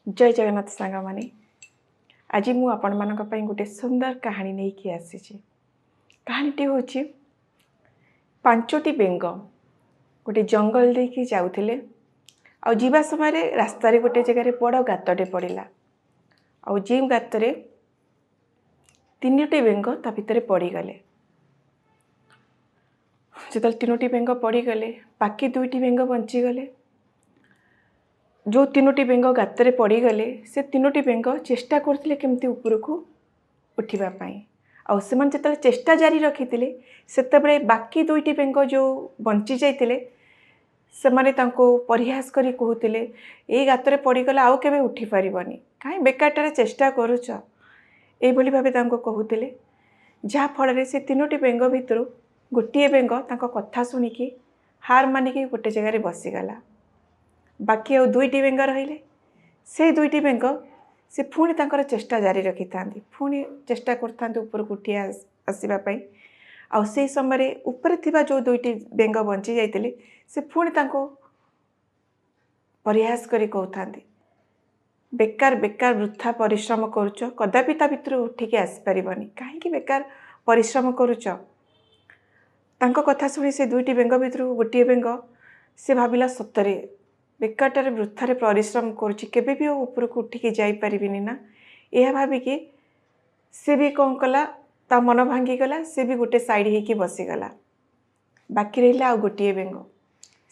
जय जगन्नाथ सांग माने आज मु आपण मानक पई गोटे सुंदर कहानी नहीं कि आसी कहानीटी हूँ पांचटी बेंग गोटे जंगल देकी जाउथिले आ जीवा समय रास्तार गोटे जगह बड़ गातटे पड़ा आ जी गातरे तीनोटी बेंग ता भितर पड़गले जो तीनोटी बेंग पड़गले बाकी दुईटी बेंग बंचीगले जो तीनोटी बेंग गातरे पड़गले से तीनोटी बेंग चेष्टा करते केमती उपरक उठापी आते चेष्टा जारी रखी से बाकी दुईटी बेंग जो बंची जाते से माने परिहास करी कहते ये गातरे पड़गला आउ केबे उठी पारिबनी कहीं बेकारटारे चेष्टा करुच एभली भावे कहते जहाँफल से तीनोटी बेंग भितर गोटे बेंग कथा शुणिकी हार मानिकी गोटे जगार बसीगला बाकी आ दुईटी बेंग रहिले से दुईटी बेंग से पुणी तांकर चेष्टा जारी रखी था पुणी चेष्टा करते ऊपर उठी आसवाई आ से समय ऊपर थिबा जो दुईटी बेंग बंची जाते से पुणी तांको परिहास करी कहते बेकार बेकार वृथा परिश्रम करुच कदापि ता भितर उठिकी आसीपारबनी कहीं बेकार परिश्रम करुच तांको कथा शुणी से दुईटी बेंग भितर गोटे बेंग से भाविला सतरे बेकारटारे वृथारे परिश्रम करुच्ची केबे भी उपरक उठिकी जाई परिबिनी ना यह भाविकी से भी कौन कला ता मन भांगीगला से भी गोटे साइड होकी बसीगला बाकी रहा आ गोटे बेंग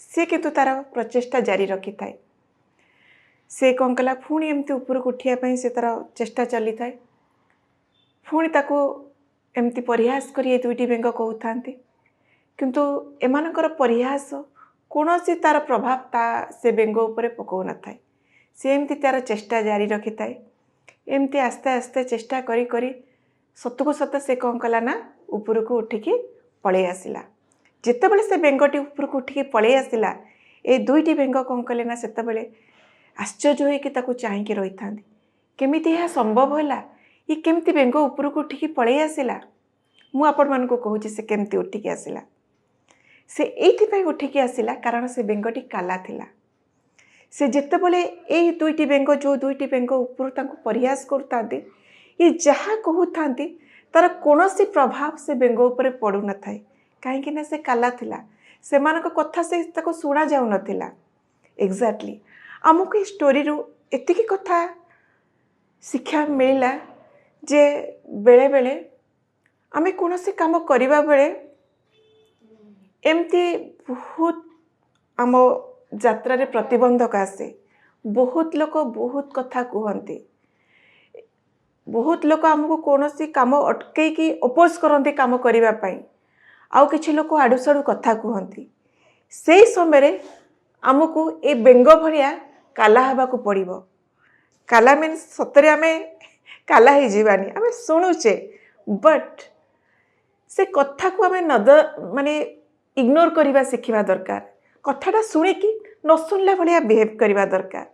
से किंतु तार प्रचेष्टा जारी रखी थाए से कौन कला पुणी एमती उपरक उठापी से तार चेष्टा चली थाए पुणी ताको एमती परिहास करी दुईटी बेंग कहते किंतु एमानकर परिहास कौन सी तार प्रभाव ता से बेंग उपरे पकौ न थाए से एमती तार चेष्टा जारी रखी थाए एमती आस्ते आस्ते चेष्टा करी करी सतको सत से कौन कला ना उपरक उठिकी पलि आसला जितेबले से बेंगटी उपरक उठिकी पलि आसला ए दुईटी बेंग कौन कले ना सेतबेले आश्चर्य होइकी ताकू चाहीकी रही था केमिति यह संभव होला ये केमती बेंग उपरक उठिकी पलि आसला मु आपण मानकु कहूची से केमती उठिकी आसला से एइथिपाई उठिकी आसला कारण से बेंगटी काला थिला से जितेबले ए दुईटी बेंग जो दुईटी बेंग ऊपर तांको परिहास करतांती ये जहाँ कहूथांती तार कौनसी प्रभाव से बेंग उपरे पड़ू न थाए कहीं ना से काला थिला सेमानक कथा से ताको सुना जाउ नथिला एग्जैक्टली आमको ये स्टोरी रू एतिकी कथा शिक्षा मिलला जे बेले बेले आमे कौनसी काम करिबा बेले एमती बहुत आम यात्रा रे प्रतिबंधक आसे बहुत लोग बहुत कथा कहते बहुत लोग आमको कौन सी काम अटकई अपोज करते काम करने आउ किछि लोग आड़ू साड़ू कथा कहती से समय आमको ए बेंग भरिया काला हवाक पड़ो काला मीन्स सतरे आमे काला ही जीवानी आमे शुणुचे बट से कथा को आमे माने इग्नोर करवा शिखा दरकार कथाटा शुणिकी न शुणला भाया बिहेव करवा दरकार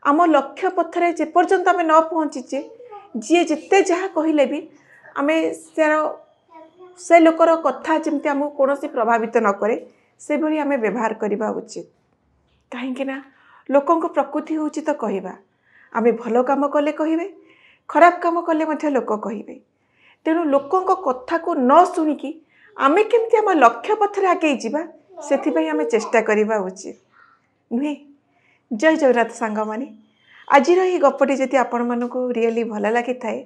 आम लक्ष्य पथरे जेपर्यंत आम न पहुँचीचे जी जिते जहाँ कहले भी आम से लोकर कथा जमती आमको कौन प्रभावित न करे से भली आम व्यवहार करवा उचित कहीं लोकों प्रकृति हूँ तो कहवा आम भल काम कले कहे खराब काम कले लोक कहे तेणु लोकों कथा को न शुणिकी आमे केमती आम लक्ष्य पथरे आगे जावा से आम चेष्टा करवा उचित नुहे। जय जगन्नाथ सांग माने आज ये गपटी जदि आपण मानकु रियली भल लगी थाए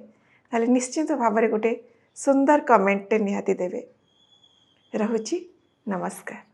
ताले निश्चिंत भाव में गोटे सुंदर कमेंट निहाती देवे। रहुची नमस्कार।